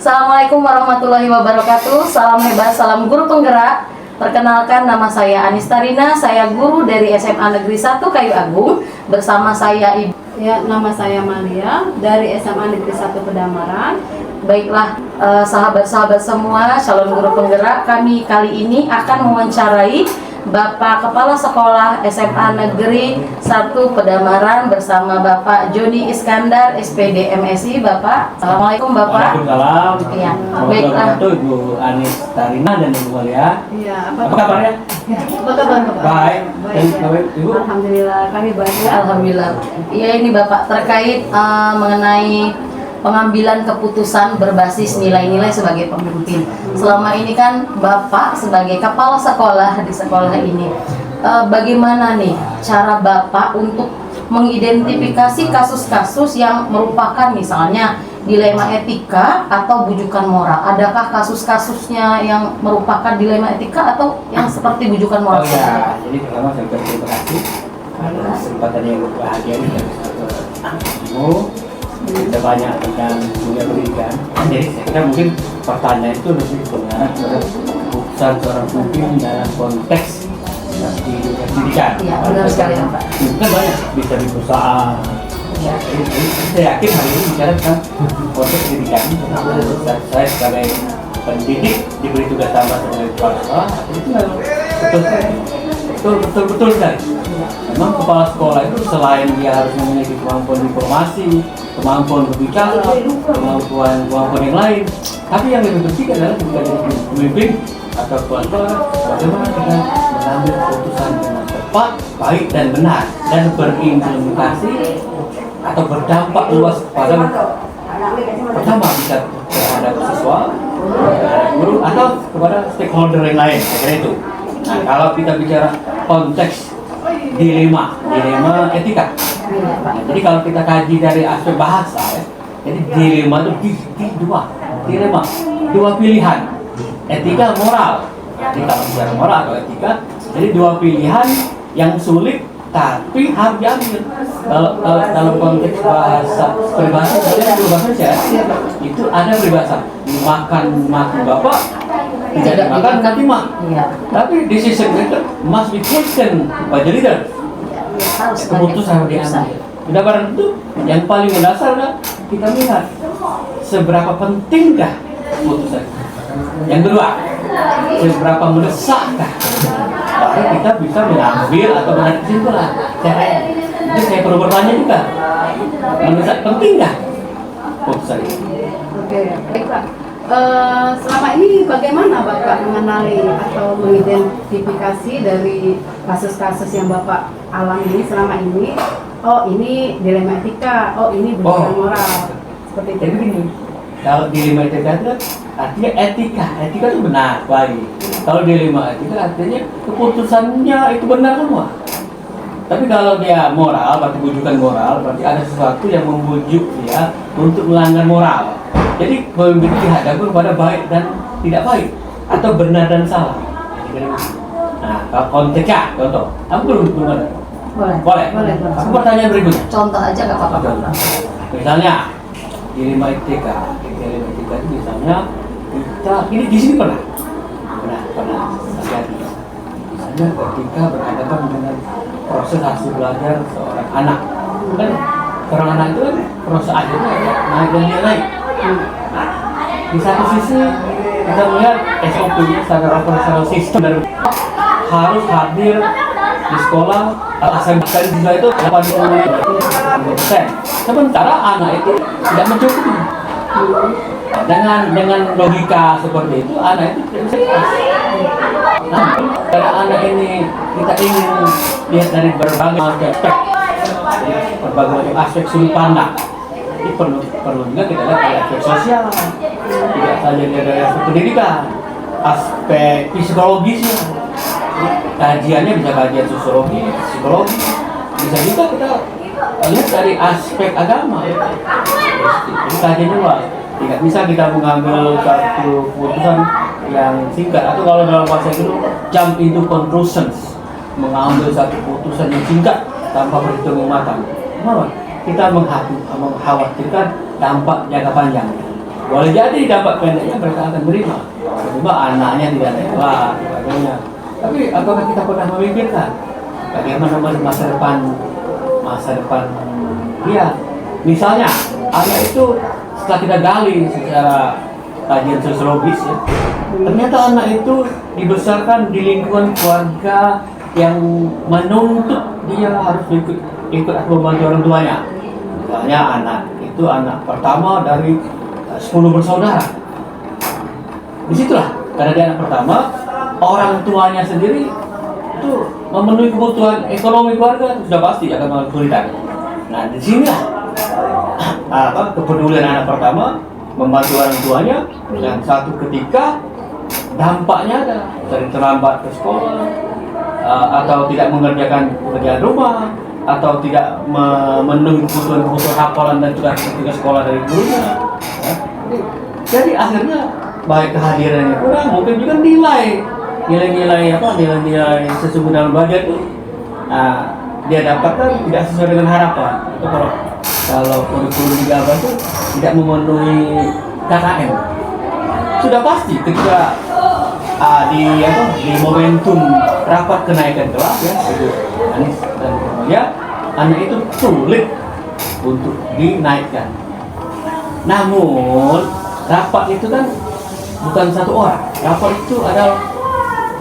Assalamualaikum warahmatullahi wabarakatuh. Salam hebat, salam guru penggerak. Perkenalkan, nama saya Anistarina. Saya guru dari SMA Negeri 1 Kayu Agung. Bersama saya Ibu. Ya, nama saya Malia dari SMA Negeri 1 Pedamaran. Baiklah, sahabat-sahabat semua, calon guru penggerak, kami kali ini akan mewawancarai Bapak Kepala Sekolah SMA Negeri 1 Pedamaran bersama Bapak Joni Iskandar, SPD MSI. Bapak, Assalamualaikum Bapak. Waalaikumsalam. Iya, baiklah. Ibu Anistarina dan Ibu Malia. Iya, Apa kabarnya? Ya, apa kabar Bapak? Baik. Baik. Dan Ibu? Alhamdulillah, kami baik. Alhamdulillah. Iya, ini Bapak terkait mengenai pengambilan keputusan berbasis nilai-nilai sebagai pemimpin. Selama ini kan Bapak sebagai kepala sekolah di sekolah ini, bagaimana nih cara Bapak untuk mengidentifikasi kasus-kasus yang merupakan misalnya dilema etika atau bujukan moral? Adakah kasus-kasusnya yang merupakan dilema etika atau yang seperti bujukan moral? Oh ya, jadi pertama saya terima kasih atas kesempatan yang berbahagia ini dari Ibu. Kita banyak tentang dunia pendidikan. Jadi saya kira mungkin pertanyaan itu lebih mengarah kepada keputusan seorang pemimpin dalam konteks di dunia pendidikan. Iya, benar sekali Pak. Kan banyak, bisa di perusahaan. Ya. Saya yakin hari ini bicara tentang konteks pendidikan. Saya sebagai pendidik diberi tugas tambah sebagai kepala sekolah, itu betul sekali. Memang kepala sekolah itu selain dia harus memiliki kemampuan informasi, kemampuan berbicara, kemampuan yang lain, tapi yang lebih penting adalah ketika jadi pemimpin atau kepala sekolah, bagaimana dengan mengambil keputusan dengan tepat, baik dan benar, dan berimplementasi atau berdampak luas kepada pertama bisa terhadap siswa, terhadap guru, atau kepada stakeholder yang lain. Kira itu. Nah, kalau kita bicara konteks dilema etika. Nah, jadi kalau kita kaji dari aspek bahasa, ya, jadi dilema itu dua pilihan, etika moral. Kita bicara moral atau etika, jadi dua pilihan yang sulit tapi harus diambil. Kalau dalam konteks bahasa peribahasa, itu ada peribahasa makan mati bapak, tidak dimakan nanti mak. Tapi decision maker must be taken by the leader. Keputusan yang diambil. Sudah barang itu yang paling mendasar adalah kita lihat seberapa pentingkah keputusan. Yang kedua, seberapa mendesakkah, baru kita bisa mengambil atau menarik kesimpulan. Jadi saya perlu bertanya juga, mendesak pentingkah keputusan ini? Oke, baik Pak. Selama ini bagaimana Bapak mengenali atau mengidentifikasi dari kasus-kasus yang Bapak alami selama ini? Oh, ini dilema etika, oh ini bujukan moral. Seperti itu. Jadi begini, kalau dilema etika itu artinya etika itu benar, baik. Kalau dilema etika artinya keputusannya itu benar semua. Tapi kalau dia moral, berarti bujukan moral, berarti ada sesuatu yang membujuk dia untuk melanggar moral. Jadi pemimpin dihadapkan kepada baik dan tidak baik, atau benar dan salah. Nah, kalau konteksnya, contoh, kamu belum ada? Boleh. Aku pertanyaan berikutnya. Contoh aja nggak apa-apa. Misalnya dilema etika itu misalnya kita ini di sini pernah terjadi. Misalnya ketika berhadapan dengan proses hasil belajar seorang anak, kan seorang anak itu kan proses akhirnya naik dan naik. Nah, di satu sisi kita melihat SOP-nya standar operasional sistem dan harus hadir di sekolah asal-asal siswa itu 80%. Sementara anak itu tidak mencukupi. Dengan logika seperti itu, anak itu tidak bisa ikhlas. Nah, karena anak ini kita ingin lihat dari berbagai aspek sudut pandang. Ini perlu juga kita lihat dari aspek sosial, tidak saja dari aspek pendidikan, aspek psikologisnya. Kajiannya bisa kajian sosiologi, psikologi, bisa juga kita lihat dari aspek agama. Jadi kajiannya luas. Tidak bisa kita mengambil satu keputusan yang singkat, atau kalau dalam bahasa itu jump into conclusions, mengambil satu keputusan yang singkat tanpa berhitung yang matang. Kenapa? Kita mengkhawatirkan dampak jangka panjang. Boleh jadi dampak pendeknya mereka akan terima. Tiba anaknya tidak naik kelas, sebagainya. Tapi apakah kita pernah memikirkan bagaimana masa depan dia? Misalnya anak itu setelah kita gali secara kajian sosiologis ya, ternyata anak itu dibesarkan di lingkungan keluarga yang menuntut dia harus ikut atau membantu orang tuanya. Misalnya anak itu anak pertama dari 10 bersaudara. Disitulah karena dia anak pertama, orang tuanya sendiri itu memenuhi kebutuhan ekonomi keluarga itu sudah pasti akan mengalami kesulitan. Nah disinilah kepedulian anak pertama membantu orang tuanya, dan satu ketika dampaknya ada sering terlambat ke sekolah, atau tidak mengerjakan pekerjaan rumah, atau tidak memenuhi kebutuhan hafalan dan juga sekolah dari gurunya. Jadi akhirnya baik kehadirannya kurang, mungkin juga nilai-nilai sesungguhnya dalam belajar itu dia dapatkan tidak sesuai dengan harapan. Itu kalau kurikulum di Jawa itu tidak memenuhi KKM, sudah pasti ketika di momentum rapat kenaikan kelas ya, itu Anies dan ya, anak itu sulit untuk dinaikkan. Namun rapat itu kan bukan satu orang, rapat itu adalah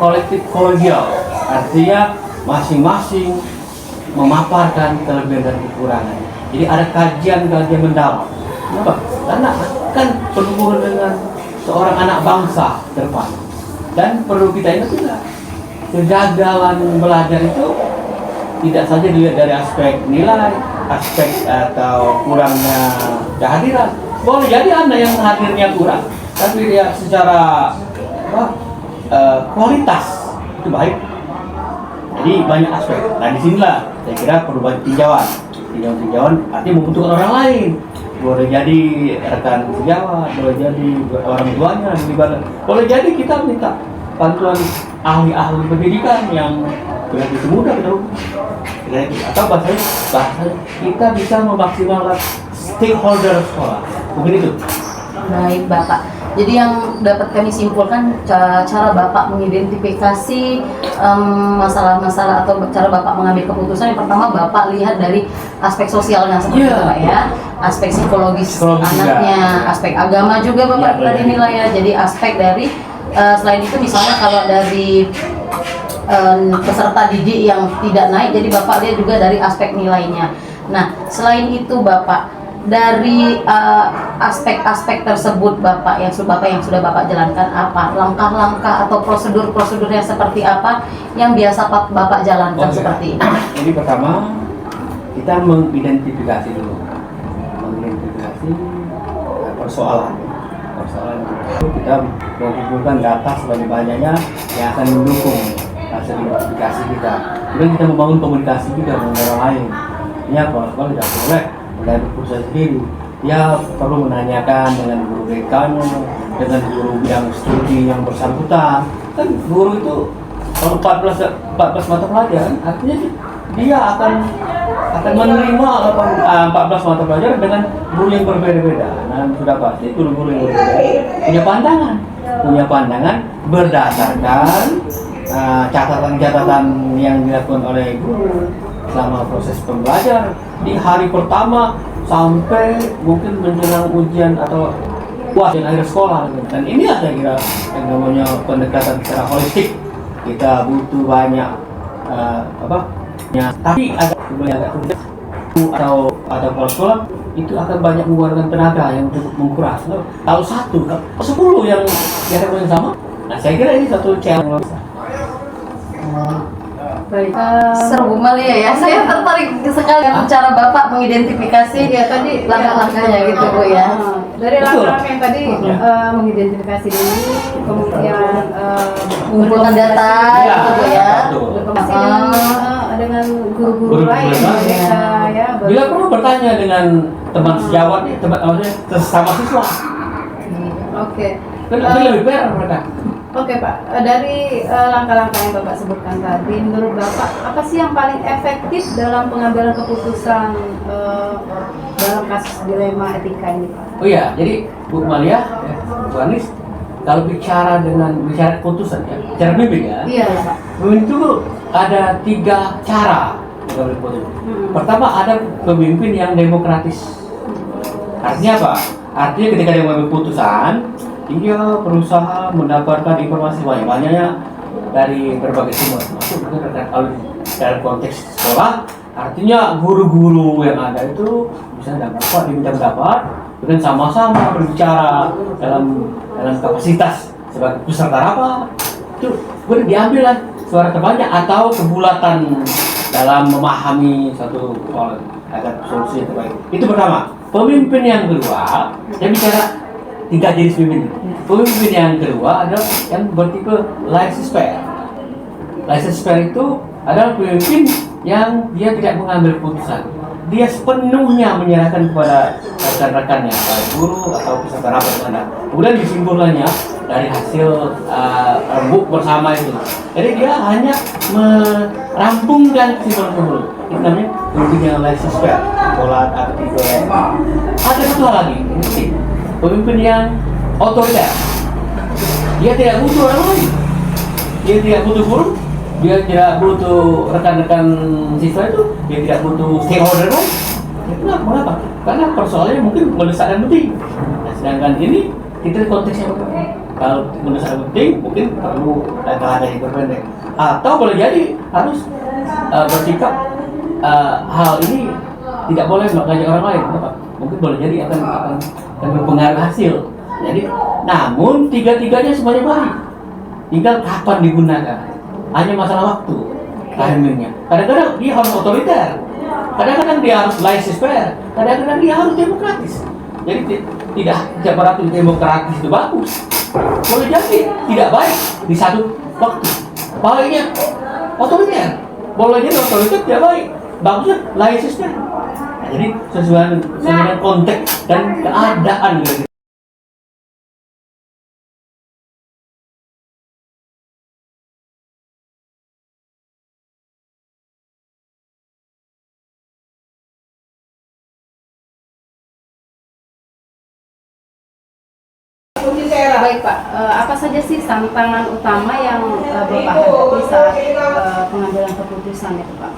kolektif kolegial, artinya masing-masing memaparkan kelebihan dan kekurangan. Jadi ada kajian mendalam. Kenapa? Karena akan berhubungan dengan seorang anak bangsa ke depan. Dan perlu kita ingat juga, kegagalan belajar itu tidak saja dilihat dari aspek nilai, aspek atau kurangnya kehadiran. Boleh jadi anak yang hadirnya kurang, tapi dia secara kualitas itu baik. Jadi banyak aspek. Nah disinilah saya kira perlu banyak tinjauan artinya membutuhkan orang lain. Boleh jadi rekan sejawat, boleh jadi orang tuanya, boleh jadi kita minta bantuan ahli-ahli pendidikan yang begitu mudah gitu. Atau bahasanya kita bisa memaksimalkan stakeholder sekolah. Mungkin itu. Baik Bapak. Jadi yang dapat kami simpulkan cara Bapak mengidentifikasi masalah-masalah atau cara Bapak mengambil keputusan, yang pertama Bapak lihat dari aspek sosialnya seperti itu Pak ya, aspek psikologis anaknya, aspek agama juga Bapak tadi nilai ya. Jadi aspek dari selain itu misalnya kalau dari peserta didik yang tidak naik, jadi Bapak lihat juga dari aspek nilainya. Nah selain itu Bapak, dari aspek-aspek tersebut Bapak yang sudah Bapak jalankan, apa langkah-langkah atau prosedur-prosedurnya seperti apa yang biasa Bapak jalankan seperti ini? Jadi pertama kita mengidentifikasi persoalan itu kita mengumpulkan data sebanyak-banyaknya yang akan mendukung hasil identifikasi kita. Kemudian kita membangun komunikasi juga dengan orang lain. Ini apa? Kalau tidak boleh dari pusat sendiri, dia perlu menanyakan dengan guru dekannya, dengan guru bidang studi yang bersangkutan. Kan guru itu kalau 14 mata pelajaran, artinya dia akan menerima 14 mata pelajaran dengan guru yang berbeda-beda. Nah sudah pasti guru-guru yang berbeda punya pandangan berdasarkan catatan-catatan yang dilakukan oleh guru selama proses pembelajaran di hari pertama sampai mungkin menjelang ujian atau ujian akhir sekolah. Dan inilah saya kira yang namanya pendekatan secara holistik. Kita butuh banyak tapi agak sulit atau kepala sekolah itu akan banyak mengeluarkan tenaga yang cukup menguras. Kalau 10 yang sama, nah saya kira ini satu challenge. Baik. Seru Bu Malia ya. Saya tertarik sekali dengan cara Bapak mengidentifikasi Tadi langkah-langkahnya gitu Bu ya. Dari langkah-langkah yang tadi mengidentifikasi dulu, kemudian Mengumpulkan data gitu Bu ya. berkomunikasi dengan guru-guru lain, mereka ya. Bila perlu bertanya dengan teman sejawat, teman sesama siswa. Oke. Kan lebih fair mereka. Oke Pak, dari langkah-langkah yang Bapak sebutkan tadi, menurut Bapak apa sih yang paling efektif dalam pengambilan keputusan dalam kasus dilema etika ini Pak? Oh iya, jadi Bu Malia, ya, Bu Anis, kalau bicara keputusan ya, bicara pemimpin ya, Iya Pak. pemimpin itu ada 3 cara mengambil keputusan. Pertama, ada pemimpin yang demokratis. Artinya apa? Artinya ketika dia mengambil keputusan, dia berusaha mendapatkan informasi banyak-banyaknya dari berbagai sumber. Masuk kalau dalam konteks sekolah, artinya guru-guru yang ada itu bisa diminta pendapat, kemudian sama-sama berbicara dalam kapasitas sebagai peserta rapat. Itu kemudian diambil lah suara terbanyak atau kebulatan dalam memahami satu soal agar solusi yang terbaik. Itu pertama. Pemimpin yang kedua, saya bicara 3 jenis pemimpin. Pemimpin yang kedua adalah yang bertipe laissez-faire. Laissez-faire itu adalah pemimpin yang dia tidak mengambil keputusan. Dia sepenuhnya menyerahkan kepada rekan-rekannya, baik guru atau peserta rapat mana. Kemudian disimpulannya dari hasil rembuk bersama itu. Jadi dia hanya merampungkan kesimpulan-kesimpulan. Itu namanya pemimpin yang laissez-faire. Pola atau tipe. Ada satu hal lagi, ini pemimpin yang otoriter. Dia tidak butuh orang lain. Dia tidak butuh guru. Dia tidak butuh rekan-rekan siswa itu. Dia tidak butuh stakeholder lain. Mengapa? Karena persoalannya mungkin mendesak dan penting. Nah, sedangkan ini kita konteksnya berbeda. Kalau mendesak dan penting, mungkin perlu langkah-langkah yang berbeda. Atau boleh jadi harus bersikap hal ini tidak boleh mengajak orang lain. Kenapa? Mungkin boleh jadi akan berpengaruh hasil. Jadi, namun 3-tiganya semuanya baik. Tinggal kapan digunakan. Hanya masalah waktu, timingnya. Kadang-kadang dia harus otoriter, kadang-kadang dia harus laissez-faire, kadang-kadang dia harus demokratis. Jadi tidak berarti demokratis itu bagus. Boleh jadi tidak baik di satu waktu. Baiknya otoriter, boleh jadi otoriter tidak baik. Bagusnya laissez-faire. Nah, jadi sesuai dengan konteks dan keadaan gitu. Baik Pak, apa saja sih tantangan utama yang Bapak hadapi saat pengambilan keputusan itu Pak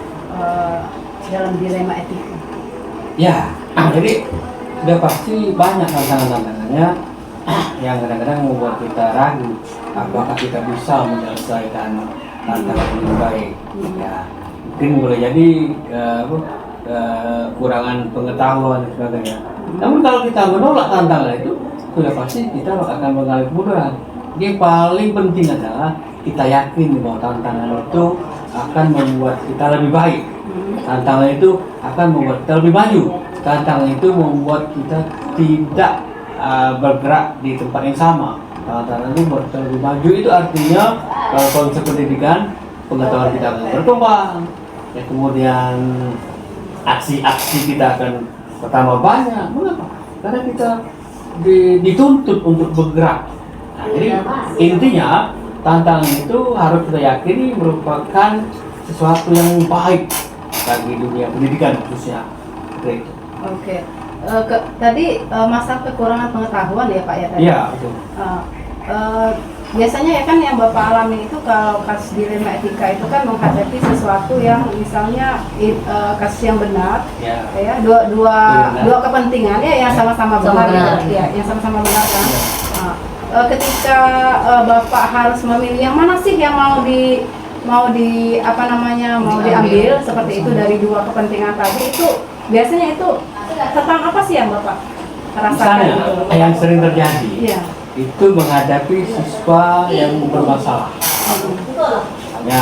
dalam dilema etika? Ya, jadi sudah pasti banyak tantangan-tantangannya yang kadang-kadang membuat kita ragu apakah kita bisa menyelesaikan tantangan ini baik. Ya, mungkin boleh jadi kurangan pengetahuan dan sebagainya. Namun kalau kita menolak tantangan itu, sudah pasti kita akan mengalami kemudahan. Yang paling penting adalah kita yakin bahwa tantangan itu akan membuat kita lebih baik. Tantangan itu akan membuat kita lebih maju. Tantangan itu membuat kita tidak bergerak di tempat yang sama. Tantangan itu membuat kita lebih maju. Itu artinya kalau konsep pendidikan, pengetahuan kita akan berkembang. Ya, kemudian aksi-aksi kita akan pertama banyak. Mengapa? Karena kita dituntut untuk bergerak. Nah, jadi intinya tantangan itu harus kita yakini merupakan sesuatu yang baik bagi dunia pendidikan khususnya. Oke. Tadi masalah kekurangan pengetahuan ya Pak ya tadi. Iya betul. Biasanya ya kan yang Bapak alami itu kalau kasus dilema etika itu kan menghadapi sesuatu yang misalnya kasus yang benar, ya dua kepentingan ya yang sama-sama benar, ya yang sama-sama benar kan. Ketika Bapak harus memilih yang mana sih yang mau diambil seperti itu dari dua kepentingan tadi, itu biasanya itu tentang apa sih yang Bapak rasakan? Misalnya yang sering terjadi. Iya. Itu menghadapi siswa yang bermasalah. Misalnya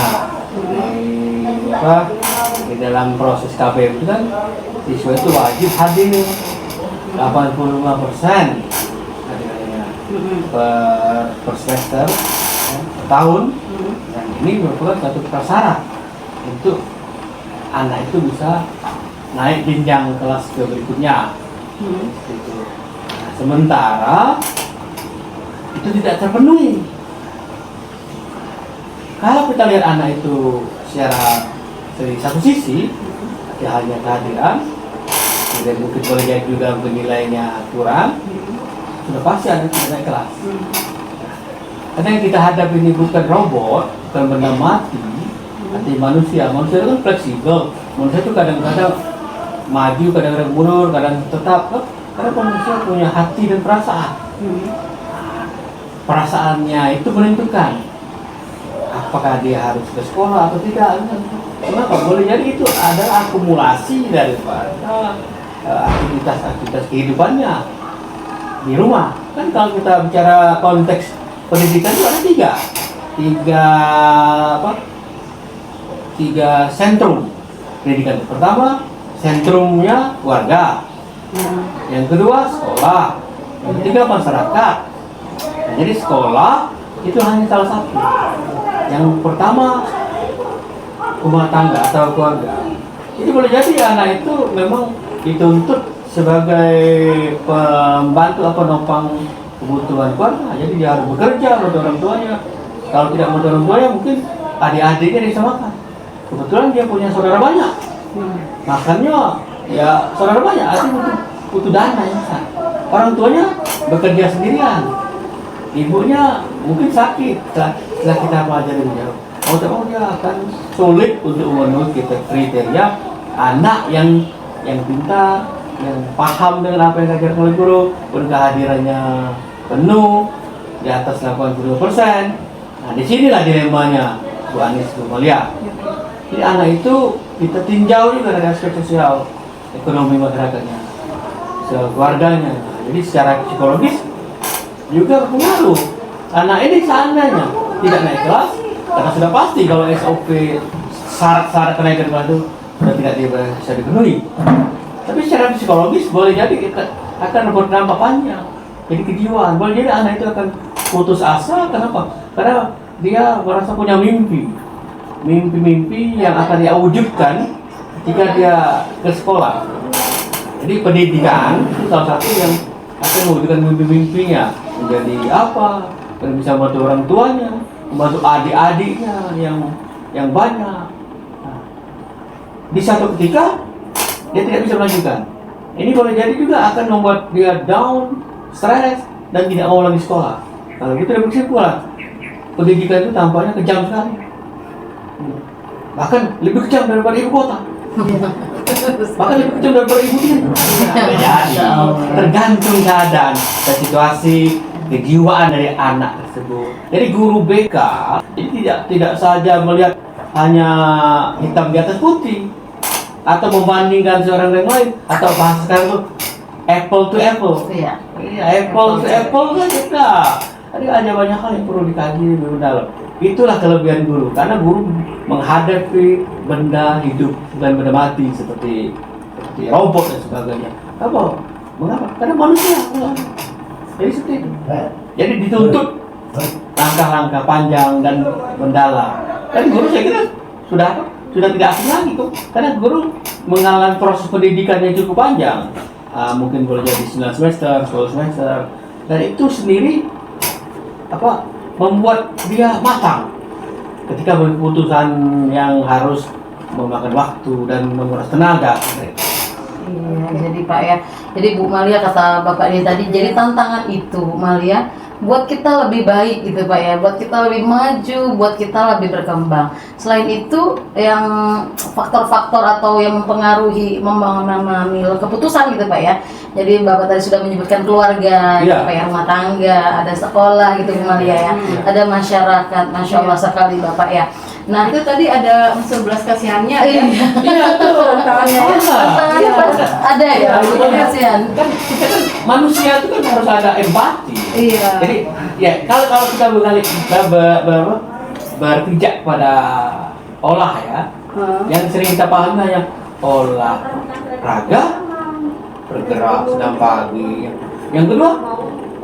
di dalam proses KPM itu kan siswa itu wajib hadir 85% hadirnya per semester per tahun, dan ini merupakan satu prasyarat untuk anak itu bisa naik jenjang kelas ke berikutnya. Nah, sementara itu tidak terpenuhi. kalau kita lihat anak itu secara dari satu sisi, ya hanya kehadiran, dan mungkin boleh jadi juga nilainya kurang, sudah pasti ada tidak naik kelas. Karena yang kita hadapi ini bukan robot, bukan benda mati, tapi manusia. Manusia itu kan fleksibel. Manusia itu kadang-kadang maju, kadang-kadang mundur, kadang tetap. Karena manusia punya hati dan perasaan. Perasaannya itu menentukan apakah dia harus ke sekolah atau tidak. Kenapa? Boleh jadi itu adalah akumulasi daripada aktivitas-aktivitas kehidupannya di rumah. Kan kalau kita bicara konteks pendidikan itu ada tiga sentrum pendidikan. Pertama, sentrumnya warga. Yang kedua, sekolah. Yang ketiga, masyarakat. Nah, jadi sekolah itu hanya salah satu. Yang pertama, rumah tangga atau keluarga. Jadi boleh jadi anak itu memang dituntut sebagai pembantu atau penopang kebutuhan keluarga. Jadi dia harus bekerja untuk orang tuanya. Kalau tidak untuk orang tuanya, mungkin adik-adiknya disamakan. Kebetulan dia punya saudara banyak. Makanya ya saudara banyak, artinya butuh dana yang besar. Orang tuanya bekerja sendirian. Ibunya mungkin sakit. Setelah kita pelajari jauh, dia akan sulit untuk memenuhi kriteria anak yang pintar, yang paham dengan apa yang diajarkan oleh guru, kehadirannya penuh di atas 80%. Nah, disinilah dilemanya Bu Anis, Bu Malia. Jadi anak itu kita tinjau juga dari aspek sosial, ekonomi masyarakatnya, keluarganya. Jadi secara psikologis juga berpengaruh. Anak ini seandainya tidak naik kelas, karena sudah pasti kalau SOP syarat-syarat kenaikan kelas itu sudah tidak bisa dipenuhi. Tapi secara psikologis boleh jadi kita akan berdampak panjang. Jadi kejiwaan, boleh jadi anak itu akan putus asa. Kenapa? Karena dia merasa punya mimpi yang akan dia wujudkan jika dia ke sekolah. Jadi pendidikan itu salah satu yang akan mewujudkan mimpi-mimpinya. Menjadi apa? Dan bisa membantu orang tuanya, membantu adik-adiknya yang banyak. Nah, di satu ketika dia tidak bisa melanjutkan. Ini boleh jadi juga akan membuat dia down, stres, dan tidak mau lagi sekolah. Kalau gitu dia berkesimpulan, pendidikan itu tampaknya kejam sekali. Bahkan lebih kejam daripada ibu kota. Bahkan lebih kejam daripada ibu kita. Jadi tergantung keadaan dan situasi kejiwaan dari anak tersebut. Jadi guru BK ini tidak saja melihat hanya hitam di atas putih, atau membandingkan seorang dengan lain, atau bahasa sekarang itu apple to apple. Iya. Apple to apple kan tidak. Jadi ada banyak hal yang perlu dikaji lebih mendalam. Itulah kelebihan guru, karena guru menghadapi benda hidup dan benda mati seperti robot dan sebagainya. Apa? Mengapa? Karena manusia. Jadi seperti itu. Jadi dituntut langkah-langkah panjang dan mendalam. Dan guru saya kira sudah tidak asing lagi tuh, karena guru mengalami proses pendidikan yang cukup panjang. Mungkin boleh jadi 9 semester, 10 semester, dan itu sendiri membuat dia matang ketika berkeputusan yang harus memakan waktu dan menguras tenaga. Iya, jadi Pak ya. Jadi Bu Malia, kata Bapak ini tadi, jadi tantangan itu Bu Malia buat kita lebih baik gitu Pak ya, buat kita lebih maju, buat kita lebih berkembang. Selain itu, yang faktor-faktor atau yang mempengaruhi mengambil keputusan gitu Pak ya. Jadi Bapak tadi sudah menyebutkan keluarga, gitu, Pak ya, rumah tangga, ada sekolah gitu Bu Malia ya, ada masyarakat. Masya Allah sekali Bapak ya. Nah Itu tadi ada unsur belas kasihannya ya. Iya tuh, tantangannya ada ya, kasihan. Kan kita kan manusia itu kan harus ada empati. Iya. Jadi ya kalau kita berpijak pada olah ya, yang sering kita pahami hanya olahraga, bergerak sedang pagi. Yang kedua,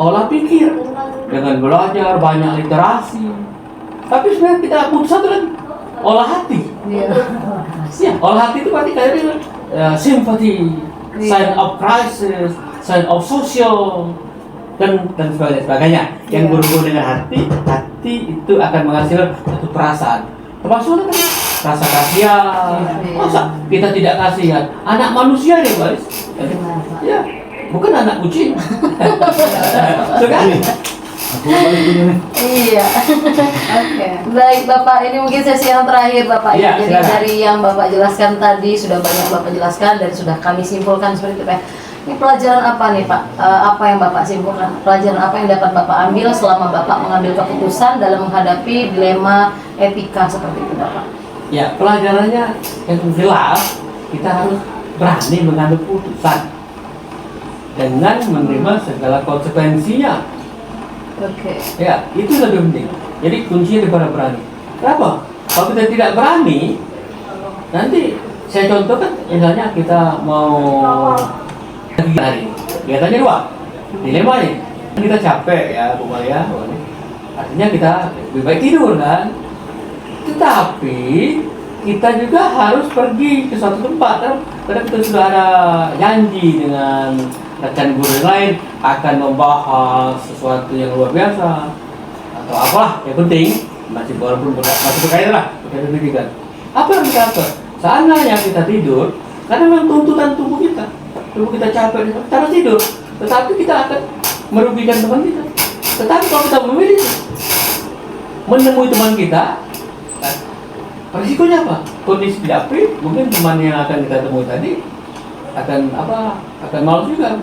olah pikir dengan belajar banyak literasi. Tapi sebenarnya kita butuh satu lagi, olah hati. Iya. Ya, olah hati itu berarti kayak sympathy, sign of crisis, sign of social. dan sebagainya. Yang Iya. berhubungan dengan hati itu akan menghasilkan satu perasaan. Termasuk kan rasa kasihan. Iya. Masa kita tidak kasihan? Anak manusia deh, guys. Ya, bukan anak kucing. Sudah? Aku balik dulu nih. Iya. Oke. Baik Bapak, ini mungkin sesi yang terakhir Bapak. Iya, Jadi silakan. dari yang Bapak jelaskan tadi sudah banyak Bapak jelaskan dan sudah kami simpulkan seperti itu Pak. Ini pelajaran apa nih Pak? Apa yang Bapak simpulkan? Pelajaran apa yang dapat Bapak ambil selama Bapak mengambil keputusan dalam menghadapi dilema etika seperti itu Bapak? Ya, pelajarannya yang jelas kita harus berani mengambil keputusan dengan menerima segala konsekuensinya. Oke. Ya, itu lebih penting. Jadi kuncinya daripada berani. Kenapa? Kalau kita tidak berani, nanti saya contohkan, misalnya kita mau hari ini, kelihatannya dua, dilema nih. Kita capek ya, Bu Maria. Artinya kita lebih baik tidur kan. Tetapi kita juga harus pergi ke suatu tempat kan? Karena kita sudah ada janji dengan rekan guru yang lain akan membahas sesuatu yang luar biasa atau apalah yang penting masih walaupun masih berkaitan lah berkaitan pendidikan. Apa yang kita lakukan? Seandainya kita tidur, karena memang tuntutan tubuh kita capek, kita harus tidur. Tetapi kita akan merugikan teman kita. Tetapi kalau kita memilih menemui teman kita, risikonya apa? Kondisi tidak fit, mungkin teman yang akan kita temui tadi akan malu juga.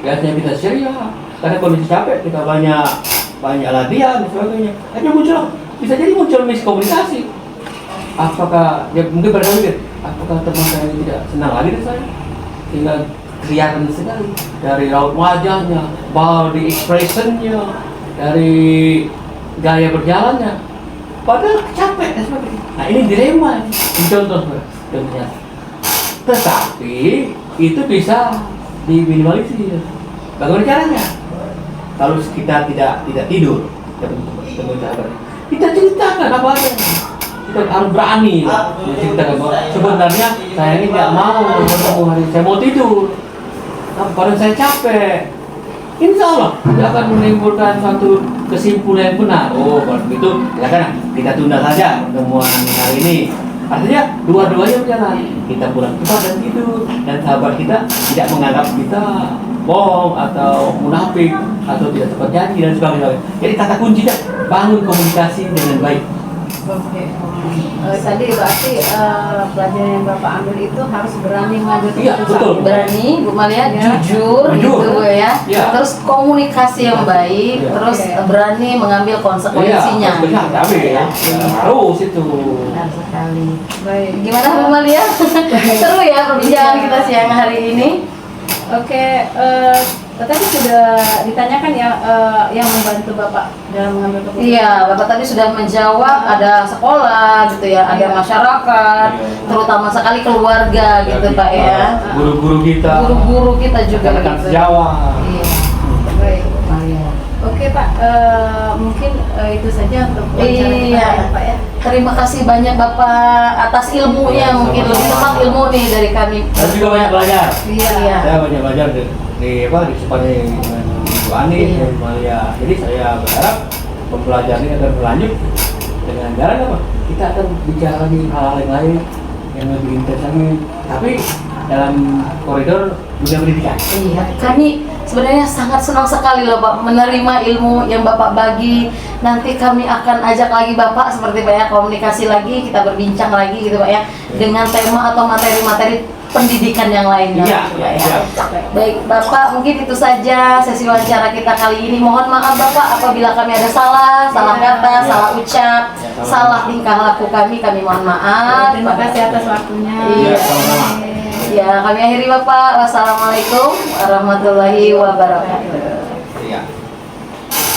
Biasanya kita ceria karena kondisi capek, kita banyak latihan dan sebagainya. Hanya bisa jadi muncul miskomunikasi. Apakah ya mungkin berpikir apakah teman saya ini tidak senang lagi dengan saya, sehingga kelihatan sekali dari raut wajahnya, body expressionnya, dari gaya berjalannya, padahal capek dan sebagainya. Nah ini dilema, ini contohnya. Tetapi itu bisa diminimalisir. Bagaimana caranya? Kalau kita tidak tidur, kita ceritakan apa adanya. Kita harus berani menceritakan bahwa sebenarnya saya ini tidak mau bertemu hari ini, saya mau tidur. Padahal saya capek. Insya Allah tidak akan menimbulkan suatu kesimpulan yang benar. Oh, kalau begitu, silakan kita tunda saja pertemuan hari ini. Artinya dua-duanya berjalan. Kita pulang cepat dan tidur, dan sahabat kita tidak menganggap kita bohong atau munafik atau tidak tepat janji dan sebagainya. Jadi kata kuncinya bangun komunikasi dengan baik. Oke. Tadi berarti pelajaran yang Bapak ambil itu harus berani mengambil Iya, keputusan. betul. Berani, Bu Malia, Ya. jujur, Jujur. gitu ya. Ya. Terus komunikasi yang baik, Ya. terus Oke. berani mengambil konsekuensinya. Iya, benar, tapi ya, harus itu. Benar sekali. Baik. Gimana Bu Malia? Seru ya perbincangan kita siang hari ini. Oke, tadi sudah ditanyakan ya yang membantu Bapak dalam mengambil keputusan. Iya, Bapak tadi sudah menjawab, ada sekolah gitu ya, ada Iya. masyarakat, Iya. terutama sekali keluarga gitu Pak ya. Guru-guru kita, Guru-guru kita juga rekan gitu. sejawat. Iya. Baik. Malia. Oke Pak, mungkin itu saja untuk wawancara kita Iya. ya Pak ya. Terima kasih banyak Bapak atas ilmunya, Iya, mungkin lebih sama-sama. tepat ilmu nih dari kami. Saya juga banyak belajar. Iya. Saya banyak belajar di dengan Ibu Ani, Iya. dan Malia. Jadi saya berharap pembelajaran ini akan berlanjut dengan jalan apa? Kita akan bicara lagi hal-hal yang lain yang lebih intens lagi. Tapi dalam koridor dunia pendidikan. Iya, kami sebenarnya sangat senang sekali loh Pak menerima ilmu yang Bapak bagi. Nanti kami akan ajak lagi Bapak seperti Pak ya, komunikasi lagi, kita berbincang lagi gitu Pak ya, dengan tema atau materi-materi pendidikan yang lainnya. Iya, Pak, ya. iya. Baik Bapak, mungkin itu saja sesi wawancara kita kali ini. Mohon maaf Bapak apabila kami ada salah kata, Iya. salah ucap, sama-sama. salah tingkah laku kami mohon maaf. Terima kasih atas waktunya. Iya, sama-sama. Ya, kami akhiri Bapak. Wassalamualaikum warahmatullahi wabarakatuh. Iya.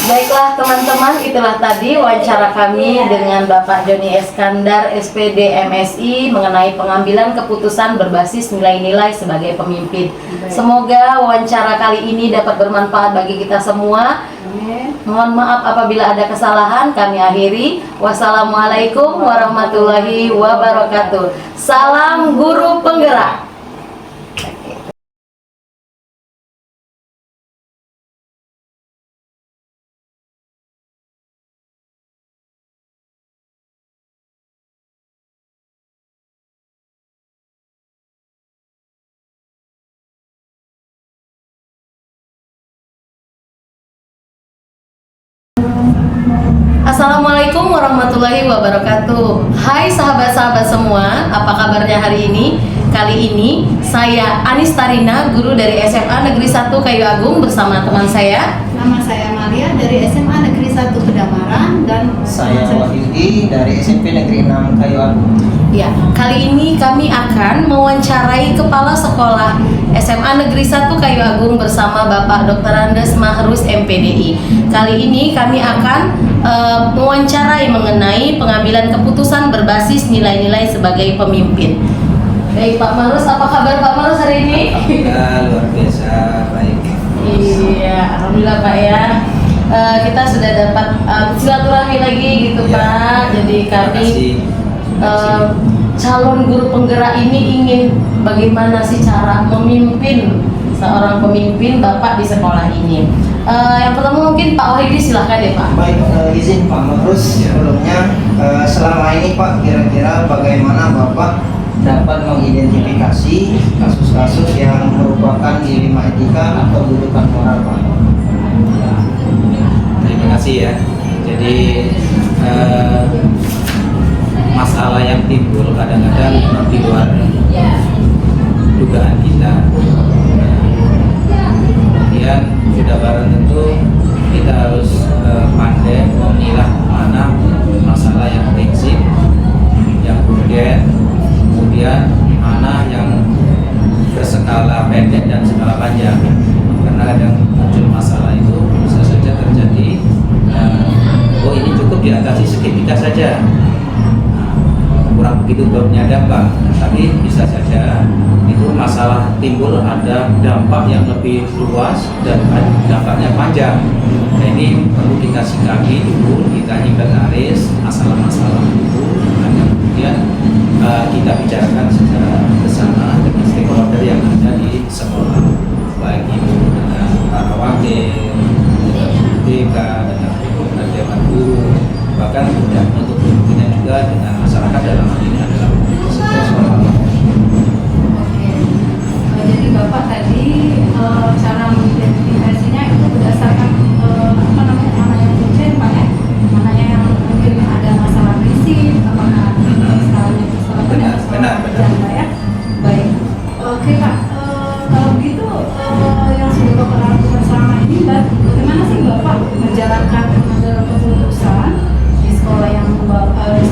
Baiklah teman-teman, itulah tadi wawancara kami dengan Bapak Joni Eskandar, SPD MSI mengenai pengambilan keputusan berbasis nilai-nilai sebagai pemimpin. Semoga wawancara kali ini dapat bermanfaat bagi kita semua. Amin. Mohon maaf apabila ada kesalahan, kami akhiri. Wassalamualaikum warahmatullahi wabarakatuh. Salam guru penggerak. Assalamualaikum warahmatullahi wabarakatuh. Hai sahabat-sahabat semua, apa kabarnya hari ini? Kali ini saya Anis Tarina, guru dari SMA Negeri 1 Kayu Agung bersama teman saya. Nama saya Maria dari SMA Negeri 1 Pedamaran dan Saya Wahyudi dari SMP Negeri 6 Kayu Agung. Ya, kali ini kami akan mewawancarai Kepala Sekolah SMA Negeri 1 Kayu Agung bersama Bapak Dr. Andes Mahrus MPDI. Kali ini kami akan mewawancarai mengenai pengambilan keputusan berbasis nilai-nilai sebagai pemimpin. Baik Pak Mahrus, apa kabar Pak Mahrus hari ini? Alhamdulillah luar biasa baik. Iya, alhamdulillah Pak ya. Kita sudah dapat silaturahmi lagi gitu Ya. Pak. Jadi kami calon guru penggerak ini ingin bagaimana sih cara memimpin seorang pemimpin Bapak di sekolah ini. Yang pertama mungkin Pak Wahyudi silahkan deh Pak. Baik, izin Pak Mahrus sebelumnya selama ini Pak kira-kira bagaimana Bapak dapat mengidentifikasi kasus-kasus yang merupakan dilema etika atau dudukan moral Pak? Terima kasih ya. Jadi masalah yang timbul kadang-kadang di luar dugaan kita. Kemudian sudah barang tentu kita harus pandai memilah mana masalah yang prinsip, yang urgen, kemudian mana yang berskala pendek dan skala panjang. Karena kadang muncul masalah itu bisa saja terjadi oh ini cukup diatasi seketika saja, kurang begitu punya dampak, tapi bisa saja itu masalah timbul ada dampak yang lebih luas dan dampaknya panjang. Nah ini perlu kita sikapi dulu, kita inventaris masalah-masalah itu, dan kemudian kita bicarakan secara bersama dengan stakeholder yang ada di sekolah, baik itu dengan para wakil, dengan BK, dengan dewan guru, bahkan untuk berikutnya juga dengan masyarakat dalam hal ini adalah sekolah. Jadi Bapak tadi cara mengidentifikasinya itu berdasarkan mana yang urgent Pak ya, mana yang mungkin ada masalah prinsip, apakah skalanya itu Benar. Pak ya. Baik, oke Pak. Kalau begitu yang sudah Bapak lakukan selama ini, bagaimana sih Bapak menjalankan pengambilan keputusan di sekolah yang Bapak ini?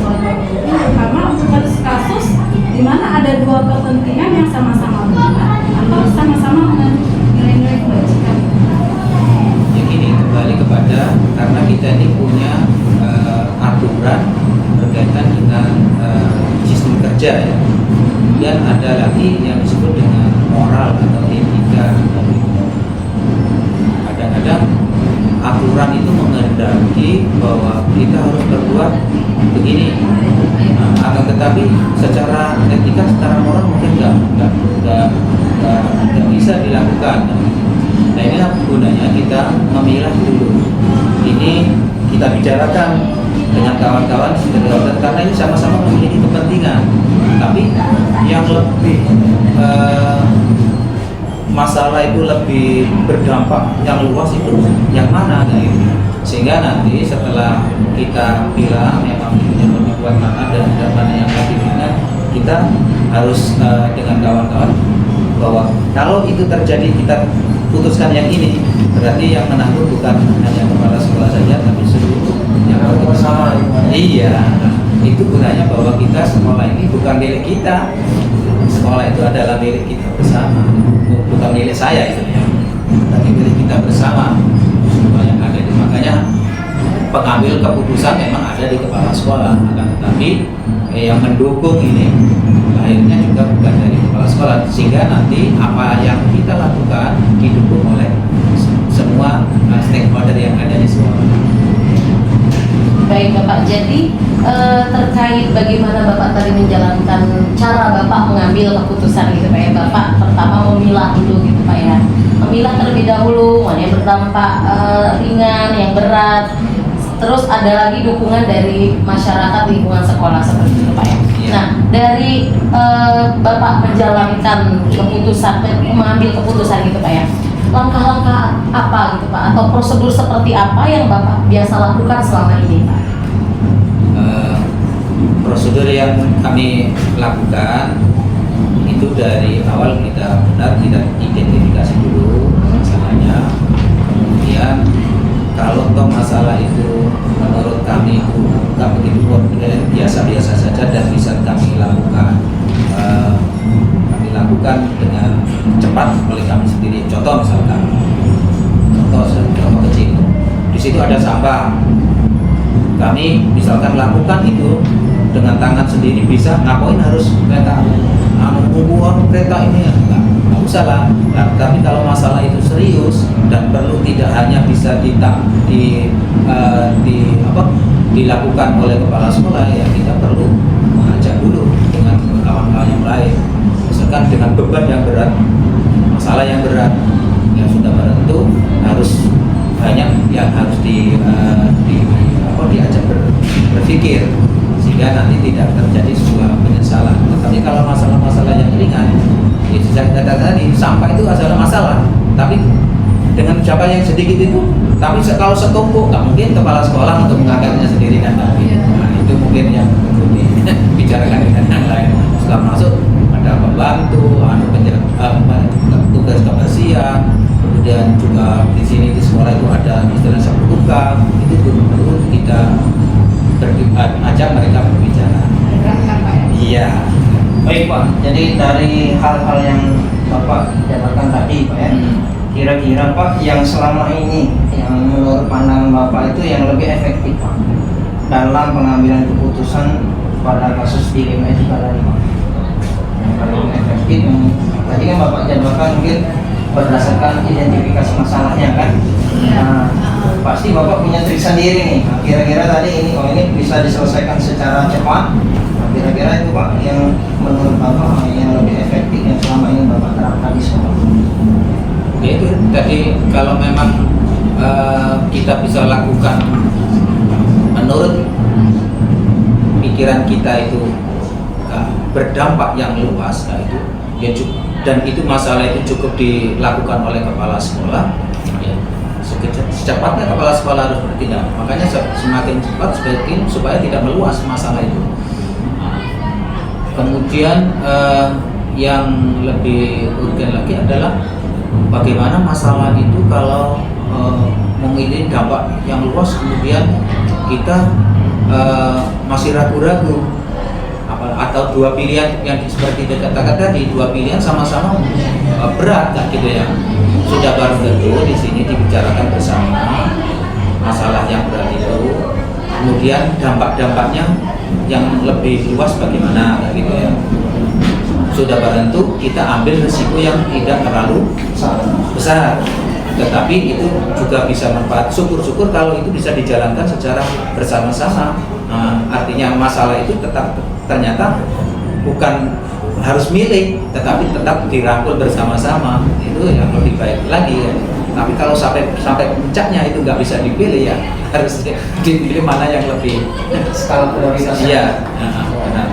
Karena untuk kasus di mana ada dua kepentingan yang sama-sama benar atau sama-sama dengan nilai-nilai kebajikan. Ya gini, kembali kepada karena kita ini punya aturan berkaitan dengan sistem kerja ya. Dan ada lagi yang disebut dengan moral atau etika. Kadang-kadang aturan itu menghendaki bahwa kita harus berbuat begini. Akan tetapi secara etika, secara moral mungkin nggak bisa dilakukan. Nah inilah gunanya kita memilah dulu. Ini kita bicarakan dengan kawan-kawan stakeholder karena ini sama-sama memiliki kepentingan. Tapi yang lebih masalah itu lebih berdampak yang luas itu yang mana gitu. Sehingga nanti setelah kita bilang memang yang lebih kuat mana dan mana yang lebih ringan, kita harus dengan kawan-kawan bahwa kalau itu terjadi kita putuskan yang ini, berarti yang menanggung bukan hanya kepala sekolah saja tapi seluruh yang bersama. Iya, itu gunanya bahwa kita sekolah ini bukan milik kita, sekolah itu adalah milik kita bersama, bukan milik saya itu ya, tapi milik kita bersama semua yang ada. Makanya pengambil keputusan memang ada di kepala sekolah, akan tetapi yang mendukung ini akhirnya juga bukan dari kepala sekolah, sehingga nanti apa yang kita lakukan didukung oleh semua stakeholder yang ada di sekolah. Baik Bapak, jadi terkait bagaimana Bapak tadi menjalankan cara Bapak mengambil keputusan gitu Pak ya. Bapak pertama memilah dulu gitu Pak ya, memilah terlebih dahulu mana yang berdampak ringan, yang berat, terus ada lagi dukungan dari masyarakat lingkungan sekolah seperti itu Pak ya. Nah dari Bapak menjalankan keputusan, mengambil keputusan gitu Pak ya, langkah-langkah apa gitu Pak, atau prosedur seperti apa yang Bapak biasa lakukan selama ini Pak? Prosedur yang kami lakukan itu dari awal kita benar tidak identifikasi dulu masalahnya, kemudian kalau toh masalah itu menurut kami itu nggak begitu biasa-biasa saja dan bisa kami lakukan dengan cepat oleh kami sendiri. Contoh misalkan, contoh kecil, di situ ada sampah, kami misalkan lakukan itu dengan tangan sendiri bisa, ngapain harus kereta? Nunggu kereta ini nggak usah lah. Nah, tapi kalau masalah itu serius dan perlu tidak hanya bisa dilakukan oleh kepala sekolah, ya kita perlu mengajak dulu dengan kawan-kawan yang lain. Misalkan dengan beban yang berat, masalah yang berat, yang sudah menentu harus banyak yang harus diajak berpikir sehingga nanti tidak terjadi sebuah penyesalan. Tapi kalau masalah-masalah yang ringan, itu saya katakan tadi, sampah itu adalah masalah. Tapi dengan jumlah yang sedikit itu, tapi kalau setumpuk, nggak mungkin kepala sekolah untuk mengangkatnya sendiri kan? Nah, itu mungkin yang perlu dibicarakan dengan yang lain. Setelah masuk ada pembantu, tugas kebersihan, kemudian juga di sini di sekolah itu ada istilah sapu tukang, itu perlu kita ajak mereka berbicara. Iya. Baik Pak, jadi dari hal-hal yang Bapak jabarkan tadi Pak ya, kira-kira Pak yang selama ini yang menurut pandangan Bapak itu yang lebih efektif Pak dalam pengambilan keputusan pada kasus dilema etika tadi Pak, yang paling efektif yang tadi kan Bapak jabarkan mungkin berdasarkan identifikasi masalahnya kan. Nah, pasti Bapak punya trik sendiri nih. Nah, kira-kira tadi ini bisa diselesaikan secara cepat. Nah, kira-kira itu Pak yang menurut Bapak yang lebih efektif yang selama ini Bapak terapkan di sekolah. Ya itu tadi kalau memang kita bisa lakukan menurut pikiran kita itu berdampak yang luas, nah itu ya cukup, dan itu masalah itu cukup dilakukan oleh kepala sekolah, ya, secepatnya kepala sekolah harus bertindak. Makanya semakin cepat supaya tidak meluas masalah itu. Kemudian yang lebih urgen lagi adalah bagaimana masalah itu kalau memiliki dampak yang luas, kemudian kita masih ragu-ragu, atau dua pilihan yang seperti dikatakan tadi, dua pilihan sama-sama berat kan gitu ya. Sudah bareng tentu di sini dibicarakan bersama masalah yang berat itu, kemudian dampak-dampaknya yang lebih luas bagaimana kan gitu ya. Sudah bareng tentu kita ambil risiko yang tidak terlalu besar, tetapi itu juga bisa manfaat. Syukur-syukur kalau itu bisa dijalankan secara bersama-sama. Artinya masalah itu tetap ternyata bukan harus milih, tetapi tetap dirangkul bersama-sama. Itu yang lebih baik lagi ya. Tapi kalau sampai puncaknya itu nggak bisa dipilih, ya harus dipilih mana yang lebih skala prioritas. Iya, benar.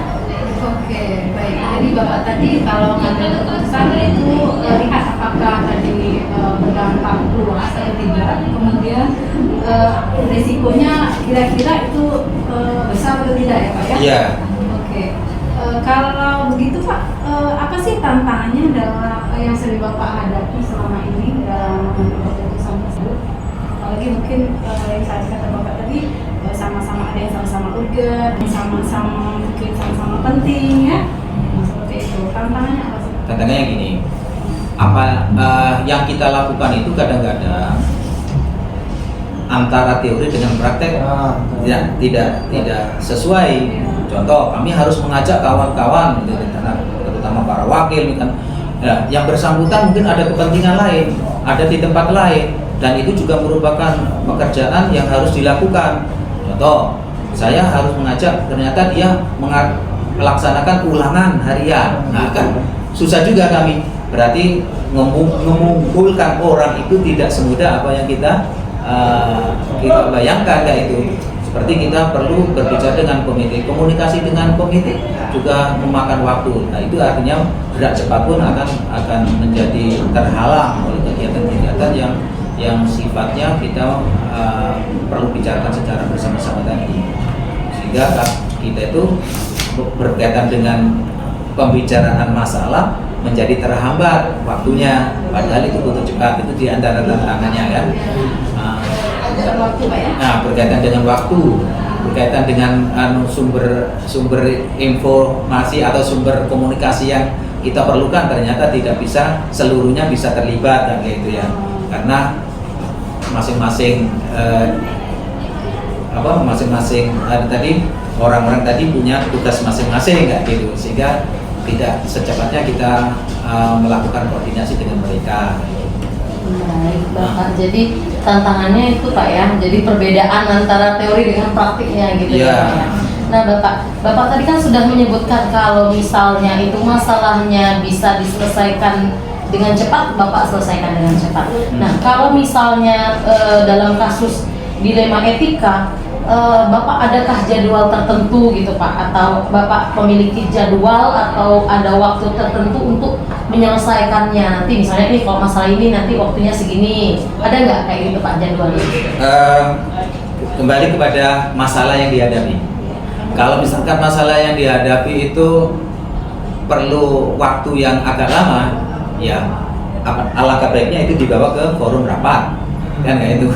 Oke, baik. Jadi Bapak tadi kalau ngambil keputusan itu lihat apakah tadi berdampak luas atau tidak, kemudian risikonya kira-kira itu besar atau tidak ya Pak ya? Iya. Oke. Kalau begitu Pak, apa sih tantangannya dalam yang sering Bapak hadapi selama ini dalam mengambil keputusan tersebut? Apalagi mungkin yang saya kata Bapak tadi, sama-sama ada yang sama-sama urgen, sama-sama mungkin sama-sama penting ya. Nah, seperti itu. Tantangannya apa sih? Tantangannya gini, yang kita lakukan itu kadang-kadang antara teori dengan praktek tidak sesuai. Contoh, kami harus mengajak kawan-kawan, terutama para wakil, kan, ya, yang bersangkutan mungkin ada kepentingan lain, ada di tempat lain, dan itu juga merupakan pekerjaan yang harus dilakukan. Contoh, saya harus mengajak, ternyata dia melaksanakan ulangan harian, nah kan susah juga kami. Berarti mengumpulkan orang itu tidak semudah apa yang kita bayangkan, kayak itu. Seperti kita perlu berbicara dengan komite, komunikasi dengan komite juga memakan waktu. Nah itu artinya gerak cepat pun akan menjadi terhalang oleh kegiatan-kegiatan yang sifatnya kita perlu bicarakan secara bersama-sama tadi. sehingga kita itu berkaitan dengan pembicaraan masalah menjadi terhambat waktunya, padahal itu butuh cepat. Itu di antara tantangannya kan. Waktu Pak ya. Nah, berkaitan dengan waktu, berkaitan dengan sumber informasi atau sumber komunikasi yang kita perlukan, ternyata tidak bisa seluruhnya bisa terlibat kan gitu ya, karena masing-masing tadi orang-orang tadi punya tugas masing-masing kayak gitu, sehingga tidak secepatnya kita melakukan koordinasi dengan mereka. Baik Bapak, jadi tantangannya itu Pak ya, jadi perbedaan antara teori dengan praktiknya gitu Iya. ya Pak ya. Nah Bapak tadi kan sudah menyebutkan kalau misalnya itu masalahnya bisa diselesaikan dengan cepat, Bapak selesaikan dengan cepat. Nah kalau misalnya dalam kasus dilema etika, Bapak adakah jadwal tertentu gitu Pak, atau Bapak memiliki jadwal atau ada waktu tertentu untuk menyelesaikannya? Nanti misalnya ini kalau masalah ini nanti waktunya segini, ada nggak kayak gitu Pak jadwalnya? Kembali kepada masalah yang dihadapi. Kalau misalkan masalah yang dihadapi itu perlu waktu yang agak lama, ya alangkah baiknya itu dibawa ke forum rapat kan kayak itu.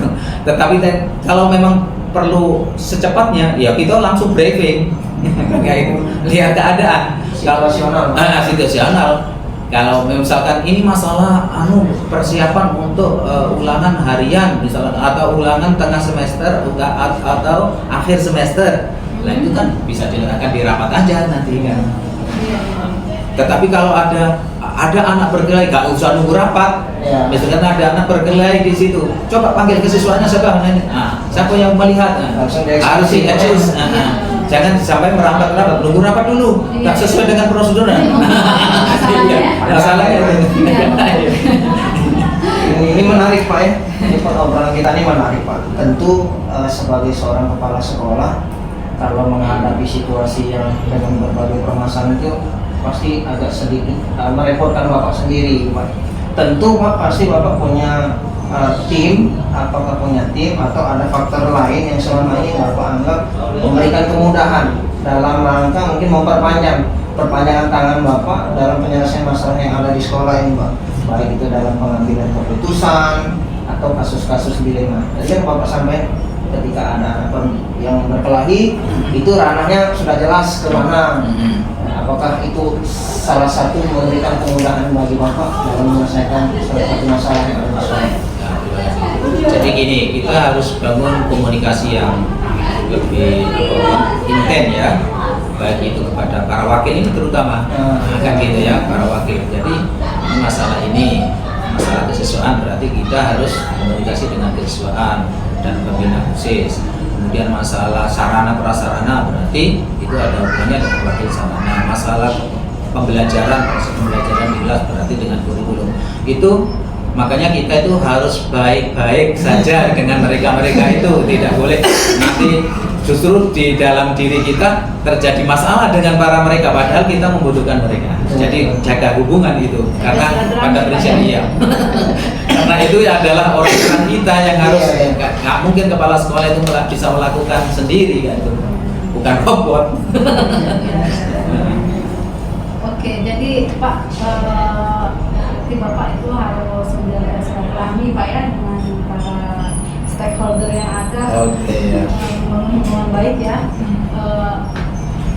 Tetapi kalau memang perlu secepatnya, ya kita langsung briefing kayak itu, lihat keadaan. Situasional. Situasional. Kalau misalkan ini masalah persiapan untuk ulangan harian misalkan, atau ulangan tengah semester atau akhir semester, nah itu kan bisa dilakukan di rapat aja nanti kan. Tetapi kalau ada anak berkelahi, gak usah nunggu rapat. Ya. Misalkan ada anak berkelahi di situ, coba panggil ke siswanya siapa? Siapa yang melihat? Harus di-adjust. Jangan sampai merambat-rambat, nunggu rapat dulu, tak sesuai dengan prosedur. Masalahnya. Ini menarik Pak ya. Ini obrolan kita ini menarik Pak. Tentu sebagai seorang kepala sekolah, kalau menghadapi situasi yang dengan berbagai permasalahan itu pasti agak sedikit merepotkan Bapak sendiri Pak. Tentu Pak pasti Bapak punya tim, apakah punya tim atau ada faktor lain yang selama ini Bapak anggap memberikan kemudahan dalam rangka mungkin perpanjangan tangan Bapak dalam penyelesaian masalah yang ada di sekolah ini Pak, baik itu dalam pengambilan keputusan atau kasus-kasus dilema. Jadi yang Bapak sampaikan ketika ada anak yang berkelahi itu ranahnya sudah jelas kemana. Apakah itu salah satu memberikan kemudahan bagi Bapak dalam menyelesaikan salah satu masalah yang ada di sekolah? Jadi gini, kita harus bangun komunikasi yang lebih intens ya, baik itu kepada para wakil ini terutama, kan gitu ya, para wakil. Jadi masalah kesiswaan berarti kita harus komunikasi dengan kesiswaan dan pembina khusus. Kemudian masalah sarana prasarana berarti itu ada hubungannya dengan wakil sarana. Masalah pembelajaran jelas berarti dengan kurikulum. Itu makanya kita itu harus baik-baik saja dengan mereka-mereka itu, tidak boleh nanti justru di dalam diri kita terjadi masalah dengan para mereka, padahal kita membutuhkan mereka. Jadi jaga hubungan itu, karena pada prinsipnya iya. Karena itu adalah orang kita yang harus, nggak mungkin kepala sekolah itu bisa melakukan sendiri kan, itu bukan robot. Oke, jadi Pak, berarti Bapak itu harus menjaga silaturahmi Pak ya dengan para stakeholder yang ada, membangun hubungan baik ya.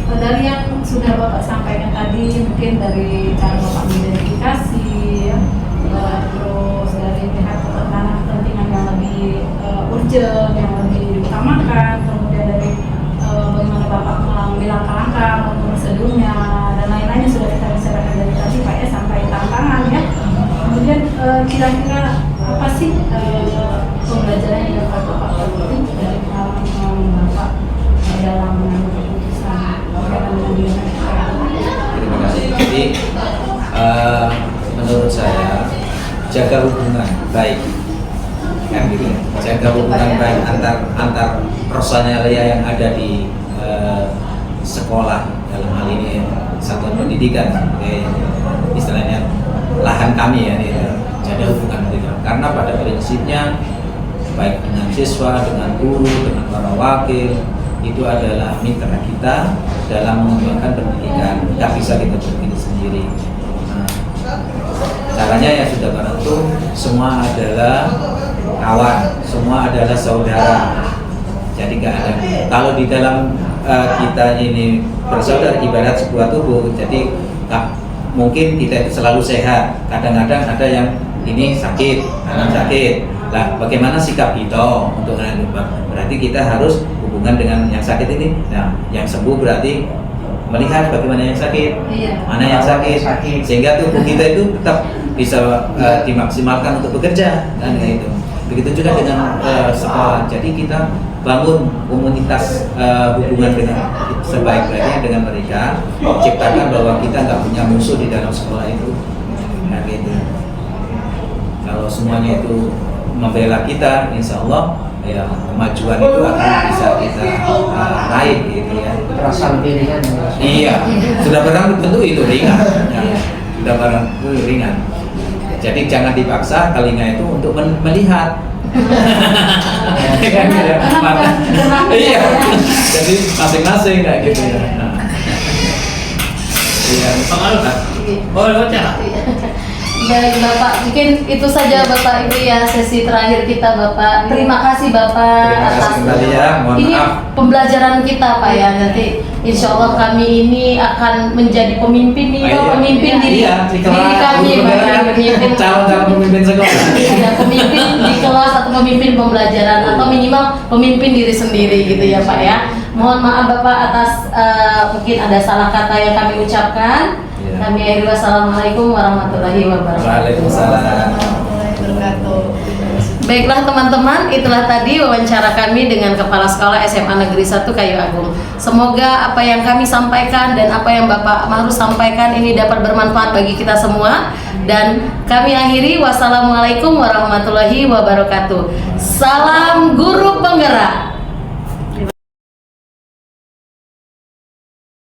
Dari yang sudah Bapak sampaikan tadi, mungkin dari cara Bapak mengidentifikasi, ya, terus dari pihak kepentingan yang lebih urgent, yang lebih diutamakan, kemudian dari bagaimana Bapak mengambil langkah-langkah, prosedurnya, dan lain-lain yang sudah kita bicarakan dari tadi Pak ya, sampai tantangan ya. Kemudian kira-kira apa sih pembelajaran yang dapat Bapak petik dari pengalaman Bapak dalam mengambil keputusan berkaitan dengan Terima kasih. Jadi menurut saya jaga hubungan baik, kan gitu. Jaga hubungan baik antar personalia yang ada di sekolah, dalam hal ini satuan pendidikan, istilahnya lahan kami ya, jaga hubungan mereka. Karena pada prinsipnya baik dengan siswa, dengan guru, dengan para wakil itu adalah mitra kita dalam mengembangkan pendidikan. Nggak bisa kita berdiri sendiri. Nah, caranya ya sudah barang itu semua adalah kawan, semua adalah saudara. Jadi nggak ada. Kalau di dalam kita ini bersaudara ibarat sebuah tubuh. Jadi mungkin kita itu selalu sehat. Kadang-kadang ada yang ini sakit, kanan sakit. Lah, bagaimana sikap kita untuk berarti kita harus hubungan dengan yang sakit ini. Nah, yang sembuh berarti melihat bagaimana yang sakit, mana yang sakit, sehingga tubuh kita itu tetap bisa dimaksimalkan untuk bekerja, kan itu. Begitu juga dengan sekolah. Jadi kita bangun komunitas hubungan dengan sebaik-baiknya dengan mereka, ciptakan bahwa kita nggak punya musuh di dalam sekolah itu, nah gitu. Kalau semuanya itu membela kita, insya Allah ya kemajuan itu akan bisa kita raih gitu ya. Perasaan pilihan. Iya, sudah barang tentu itu ringan, ya. Sudah barang itu ringan. Jadi jangan dipaksa telinga itu untuk melihat. Iya, jadi masing-masing kayak gitu ya. Nah. Iya, pengaruh kan? Oh, baca. Baik Bapak, mungkin itu saja Bapak Ibu ya sesi terakhir kita Bapak. Terima kasih Bapak Terima kasih atas kembali ya, mohon ini maaf. pembelajaran kita Pak ya. Nanti insya Allah kami ini akan menjadi pemimpin nih, Iya. pemimpin diri kami Pak ya, pemimpin calon pemimpin sekolah. ya, pemimpin di kelas atau pemimpin pembelajaran atau minimal pemimpin diri sendiri gitu ya Pak ya. Mohon maaf Bapak atas mungkin ada salah kata yang kami ucapkan. Ya. Kami akhiri wassalamualaikum warahmatullahi wabarakatuh. Waalaikumsalam. Baiklah teman-teman, itulah tadi wawancara kami dengan Kepala Sekolah SMA Negeri 1 Kayu Agung. Semoga apa yang kami sampaikan dan apa yang Bapak Mahrus sampaikan ini dapat bermanfaat bagi kita semua. Dan kami akhiri wassalamualaikum warahmatullahi wabarakatuh. Salam guru.